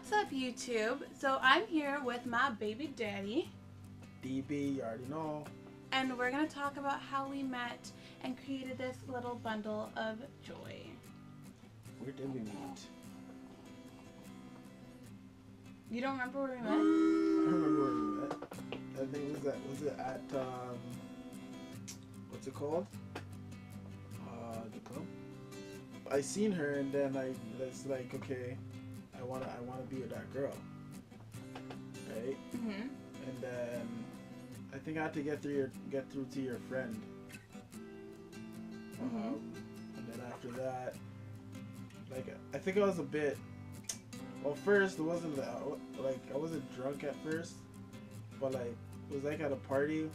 What's up, YouTube? So I'm here with my baby daddy, DB, you already know. and we're gonna talk about how we met and created this little bundle of joy. Where did we meet? You don't remember where we met? I remember where we met. I think was it at what's it called? The club. I seen her and then it's like, okay, I wanna be with that girl, right? Mhm. And then I think I had to get through to your friend. Mhm. And then after that, like I think I was a bit. Well, first it wasn't like I wasn't drunk at first, but like it was like at a party.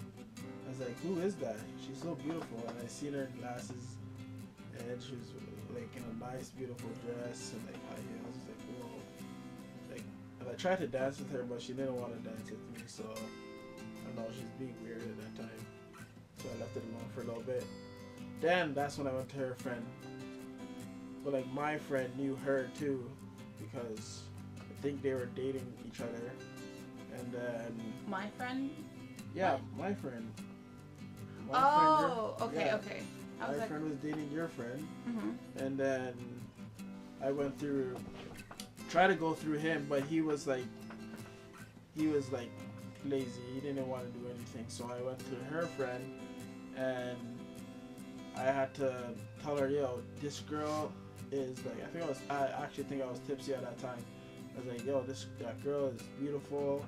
I was like, who is that? She's so beautiful, and I seen her in glasses, and she was like in a nice, beautiful dress and like high heels. I was like, whoa. Like, and I tried to dance with her, but she didn't want to dance with me, so I don't know, she's being weird at that time. So I left it alone for a little bit. Then that's when I went to her friend. But like my friend knew her too, because I think they were dating each other. And then My friend? yeah, my friend. Okay. Yeah, Okay. I my was like, friend was dating your friend, mhm. and then I went through, tried to go through him, but he was like lazy. He didn't want to do anything. So I went to her friend, and I had to tell her, yo, this girl is like, I actually think I was tipsy at that time. I was like, yo, that girl is beautiful.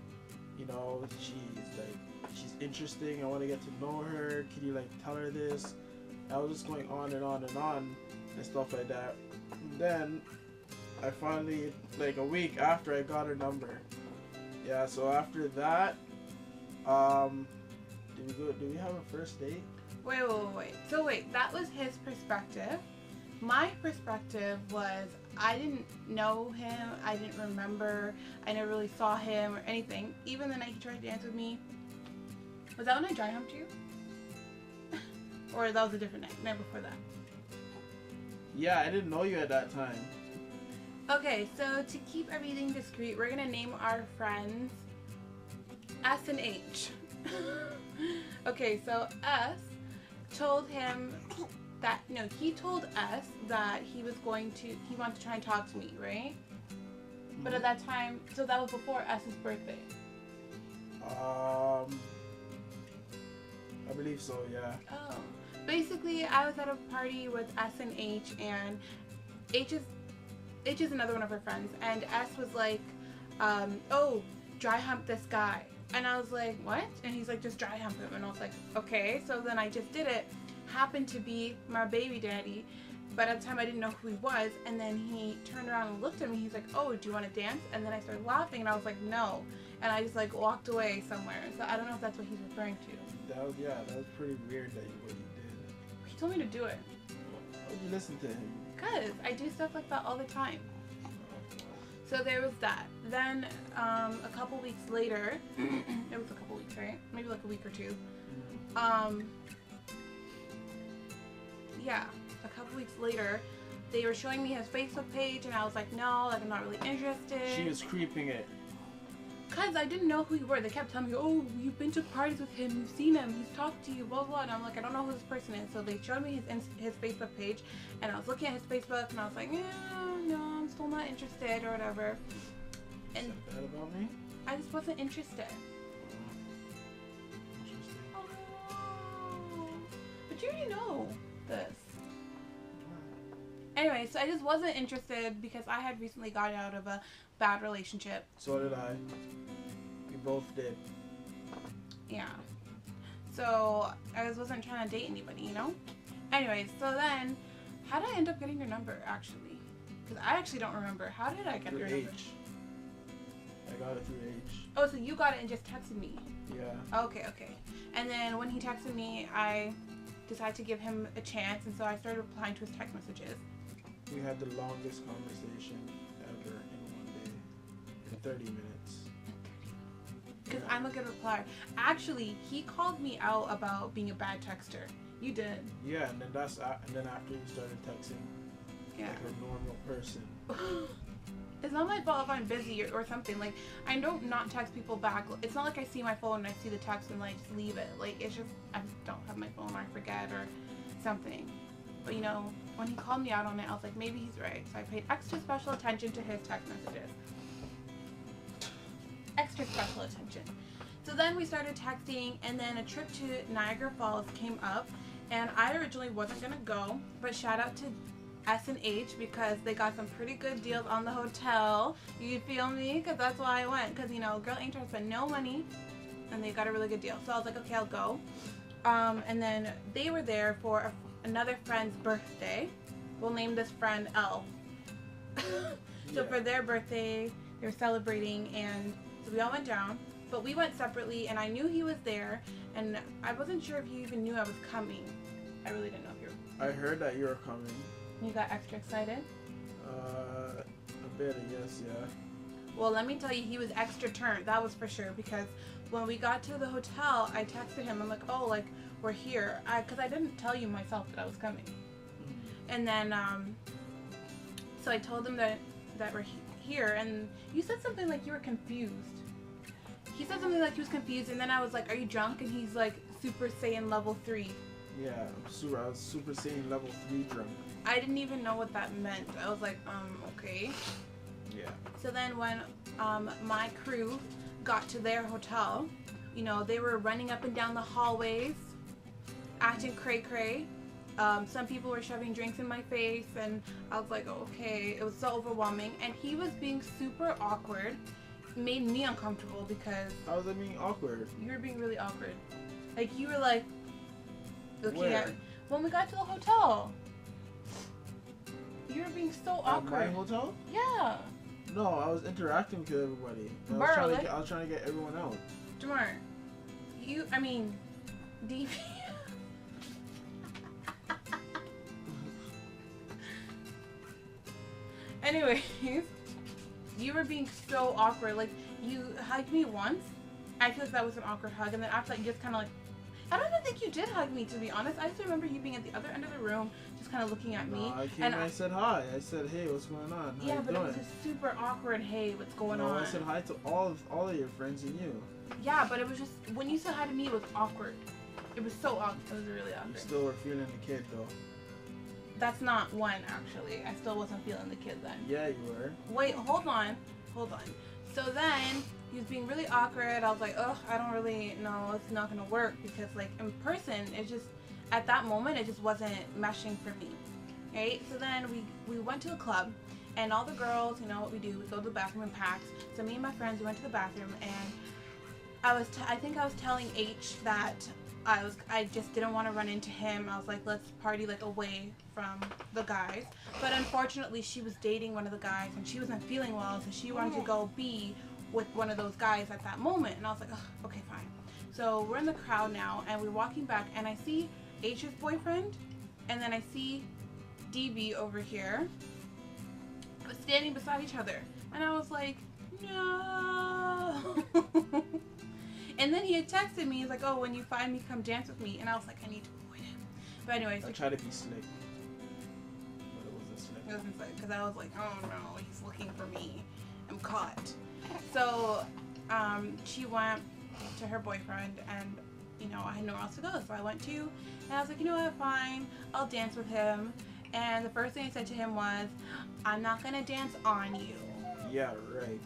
You know, she's interesting. I want to get to know her. Can you like tell her this? I was just going on and on and on and stuff like that. And then I finally, like a week after, I got her number. Yeah. So after that, did we have a first date? Wait. So wait, that was his perspective. My perspective was I didn't know him, I didn't remember, I never really saw him or anything. Even the night he tried to dance with me. Was that when I dry humped you? Or that was a different night before that? Yeah, I didn't know you at that time. Okay, so to keep everything discreet, we're gonna name our friends S and H. Okay, so S told him that, no, he told us that he wanted to try and talk to me, right? But at that time, so that was before S's birthday. I believe so, yeah. Oh. Basically, I was at a party with S and H is another one of her friends, and S was like, oh, dry hump this guy. And I was like, what? And he's like, just dry hump him. And I was like, okay. So then I just did it. Happened to be my baby daddy, but at the time I didn't know who he was. And then he turned around and looked at me. He's like, oh, do you want to dance? And then I started laughing, and I was like, no. And I just like walked away somewhere. So I don't know if that's what he's referring to. That was pretty weird that what you did. He told me to do it. Why would you listen to him? Because I do stuff like that all the time. So there was that. Then a couple weeks later, it was a couple weeks, right? Maybe like a week or two. Yeah, a couple weeks later, they were showing me his Facebook page, and I was like, no, like I'm not really interested. She was creeping it. Cause I didn't know who you were. They kept telling me, oh, you've been to parties with him, you've seen him, he's talked to you, blah blah. And I'm like, I don't know who this person is. So they showed me his Facebook page, and I was looking at his Facebook, and I was like, no, I'm still not interested or whatever. And is that bad about me? I just wasn't interested. Interesting. Oh, but you already know this. Anyway, so I just wasn't interested because I had recently gotten out of a bad relationship. So did I. We both did. Yeah. So I just wasn't trying to date anybody, you know? Anyways, so then, how did I end up getting your number, actually? Because I actually don't remember. How did I get Through your H. number? I got it through H. Oh, so you got it and just texted me. Yeah. Okay. And then when he texted me, I decided to give him a chance, and so I started replying to his text messages. We had the longest conversation ever in one day. In 30 minutes. Because I'm a good replier. Actually, he called me out about being a bad texter. You did. Yeah, and then after you started texting Yeah. like a normal person. It's not my fault if I'm busy or something. Like, I don't not text people back. It's not like I see my phone and I see the text and like just leave it. Like, it's just I just don't have my phone or I forget or something. But you know, when he called me out on it, I was like, maybe he's right. So I paid extra special attention to his text messages. Extra special attention. So then we started texting, and then a trip to Niagara Falls came up, and I originally wasn't gonna go, but shout out to S&H because they got some pretty good deals on the hotel. You feel me? Because that's why I went. Because, you know, girl ain't trying to spend no money, and they got a really good deal. So I was like, okay, I'll go. And then they were there for another friend's birthday. We'll name this friend L. So for their birthday, they were celebrating, and so we all went down. But we went separately, and I knew he was there, and I wasn't sure if he even knew I was coming. I really didn't know if you were. I heard that you were coming. You got extra excited? A bit, I guess, yeah. Well, let me tell you, he was extra turned. That was for sure, because when we got to the hotel, I texted him. I'm like, oh, like, we're here. Because I didn't tell you myself that I was coming. And then, so I told him that we're here, and you said something like you were confused. He said something like he was confused, and then I was like, are you drunk? And he's like, Super Saiyan level 3. Yeah, I was Super Saiyan level 3 drunk. I didn't even know what that meant. I was like, okay. Yeah. So then when my crew got to their hotel, you know, they were running up and down the hallways, acting cray-cray. Some people were shoving drinks in my face, and I was like, okay. It was so overwhelming, and he was being super awkward. Made me uncomfortable because... How was I being awkward? You were being really awkward. Like, you were like... looking Where? at me. When we got to the hotel. You were being so awkward. At my hotel? Yeah. No, I was interacting with everybody. I was trying to get everyone out. Jamar, DP. Anyways, you were being so awkward. Like, you hugged me once. I feel like that was an awkward hug, and then after that, you just kind of like... I don't even think you did hug me, to be honest. I just remember you being at the other end of the room, just kind of looking at me. I came and I said hi. I said, hey, what's going on? How yeah, you but doing? it was just super awkward. Hey, what's going on? I said hi to all of your friends and you. Yeah, but it was just, when you said hi to me, it was awkward. It was so awkward. It was really awkward. You still were feeling the kid, though. That's not one, actually. I still wasn't feeling the kid then. Yeah, you were. Wait, hold on. So then, he was being really awkward. I was like, ugh, I don't really know. It's not going to work because, like, in person, it just, at that moment, it just wasn't meshing for me. Right? So then we went to the club, and all the girls, you know what we do, we go to the bathroom in packs. So me and my friends, we went to the bathroom, and I think I was telling H that I just didn't want to run into him. I was like, let's party like away from the guys. But unfortunately, she was dating one of the guys, and she wasn't feeling well, so she wanted to go be with one of those guys at that moment. And I was like, oh, okay, fine. So we're in the crowd now, and we're walking back, and I see H's boyfriend, and then I see DB over here, standing beside each other. And I was like, no. And then he had texted me, he's like, oh, when you find me, come dance with me. And I was like, I need to avoid him. But anyways. I tried to be slick. But it wasn't slick. It wasn't slick, because I was like, oh no, he's looking for me. I'm caught. So, she went to her boyfriend, and, you know, I had nowhere else to go. So I went too, and I was like, you know what, fine, I'll dance with him. And the first thing I said to him was, I'm not going to dance on you. Yeah, right.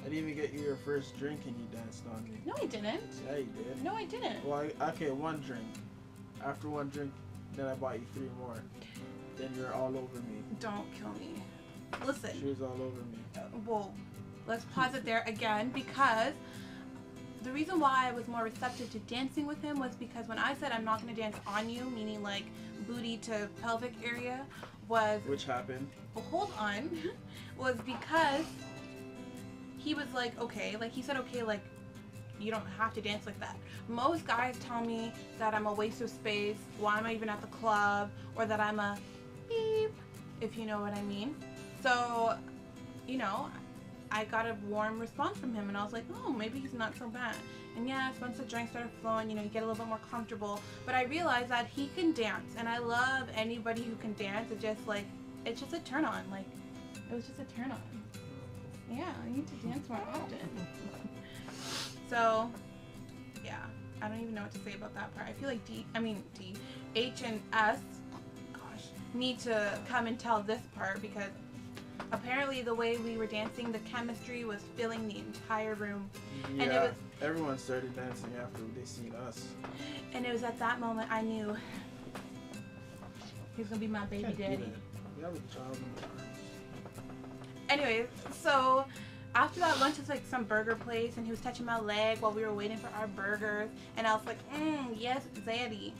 I didn't even get you your first drink and you danced on me. No, I didn't. Yeah, you did. No, I didn't. Well, okay, one drink. After one drink, then I bought you 3 more. Then you're all over me. Don't kill me. Listen. She was all over me. Well, let's pause it there again, because the reason why I was more receptive to dancing with him was because when I said I'm not going to dance on you, meaning like booty to pelvic area, was... Which happened? Well, hold on. Was because he was like, okay, like he said, okay, like you don't have to dance like that. Most guys tell me that I'm a waste of space, why am I even at the club, or that I'm a beep, if you know what I mean. So, you know, I got a warm response from him, and I was like, oh, maybe he's not so bad. And yes, once the drinks started flowing, you know, you get a little bit more comfortable. But I realized that he can dance, and I love anybody who can dance. It's just like, it's just a turn on. Like, It was just a turn on. Yeah, I need to dance more often. So, yeah, I don't even know what to say about that part. I feel like H and S, gosh, need to come and tell this part because apparently the way we were dancing, the chemistry was filling the entire room. Yeah, and it was, everyone started dancing after they seen us. And it was at that moment I knew he's gonna be my baby daddy. We have a child in the arms. Anyways, so after that lunch, it's like some burger place, and he was touching my leg while we were waiting for our burgers, and I was like, yes, Zaddy.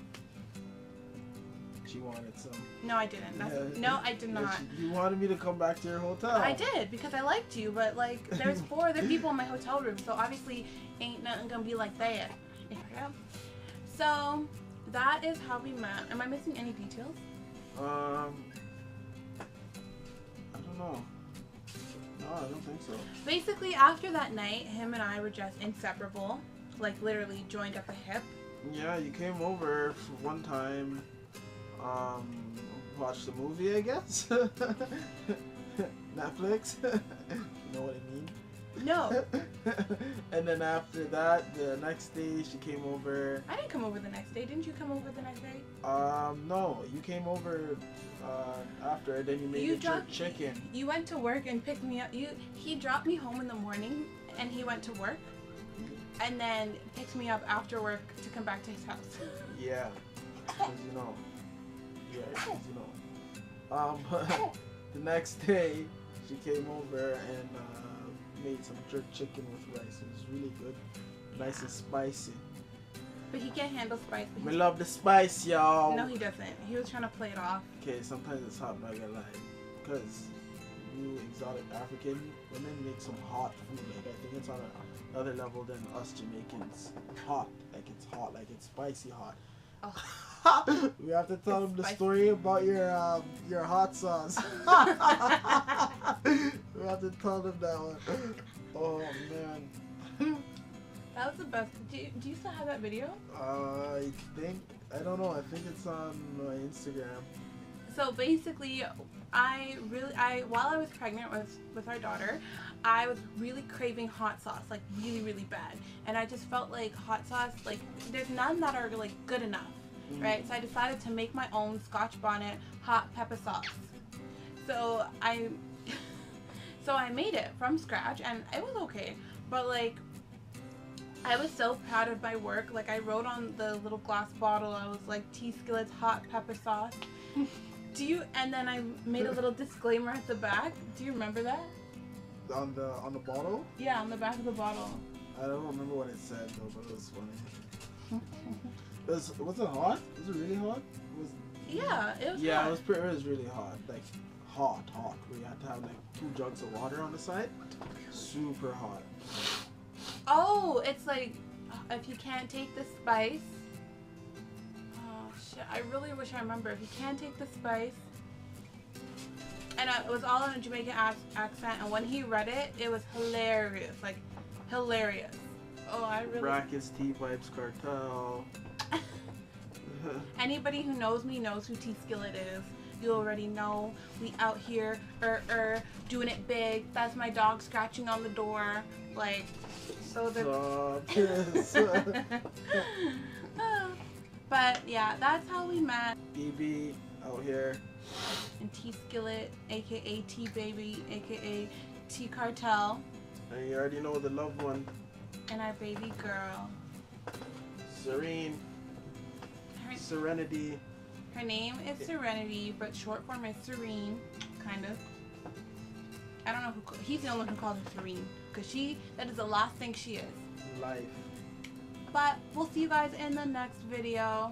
She wanted some. No, I didn't. No, I did not. You wanted me to come back to your hotel. I did, because I liked you, but like, there's 4 other people in my hotel room, so obviously ain't nothing gonna be like that. Yeah. So, that is how we met. Am I missing any details? I don't know. No, I don't think so. Basically, after that night, him and I were just inseparable. Like, literally joined at the hip. Yeah, you came over for one time, watched the movie, I guess? Netflix? You know what I mean? No. And then after that, the next day, she came over. I didn't come over the next day. Didn't you come over the next day? No. You came over after, and then you made the jerk chicken. You went to work and picked me up. He dropped me home in the morning, and he went to work, and then picked me up after work to come back to his house. Yeah. Because you know. Yeah, because you know. But the next day, she came over and made some jerk chicken with rice. It was really good. Nice and spicy. But he can't handle spice. We love the spice, y'all. No, he doesn't. He was trying to play it off. Okay, sometimes it's hot, not gonna lie. Because you exotic African women make some hot food. Like, I think it's on another level than us Jamaicans. Hot. Like, it's hot. Like, it's spicy hot. Oh. We have to tell them the story about your hot sauce. We have to tell them that one. Oh, man. That was the best. Do you still have that video? I don't know. I think it's on my Instagram. So basically, while I was pregnant with our daughter, I was really craving hot sauce, like really, really bad. And I just felt like hot sauce, like there's none that are like good enough, right? So I decided to make my own Scotch bonnet hot pepper sauce. So I made it from scratch, and it was okay. But like, I was so proud of my work. Like, I wrote on the little glass bottle, I was like, T Skillets hot pepper sauce. And then I made a little disclaimer at the back. Do you remember that? On the bottle? Yeah, on the back of the bottle. I don't remember what it said though, but it was funny. Was it hot? Was it really hot? Yeah, it was yeah, hot. it was really hot. Like hot. Where you had to have like 2 jugs of water on the side. Super hot. Oh, it's like, if you can't take the spice. Oh shit, I really wish I remember. If you can't take the spice. And it was all in a Jamaican accent, and when he read it, it was hilarious. Like, hilarious. Oh, I really... Brackets, T-Vibes, Cartel. Anybody who knows me knows who T-Skillet is. You already know. We out here, doing it big. That's my dog scratching on the door. Like, so the... But, yeah, that's how we met. BB out here. And T-Skillet, a.k.a. T-Baby, a.k.a. T-Cartel. And you already know the loved one. And our baby girl. Serene. Serenity. Her name is Serenity, but short form is Serene, kind of. I don't know who... He's the only one who calls her Serene. Because that is the last thing she is. Life. But we'll see you guys in the next video.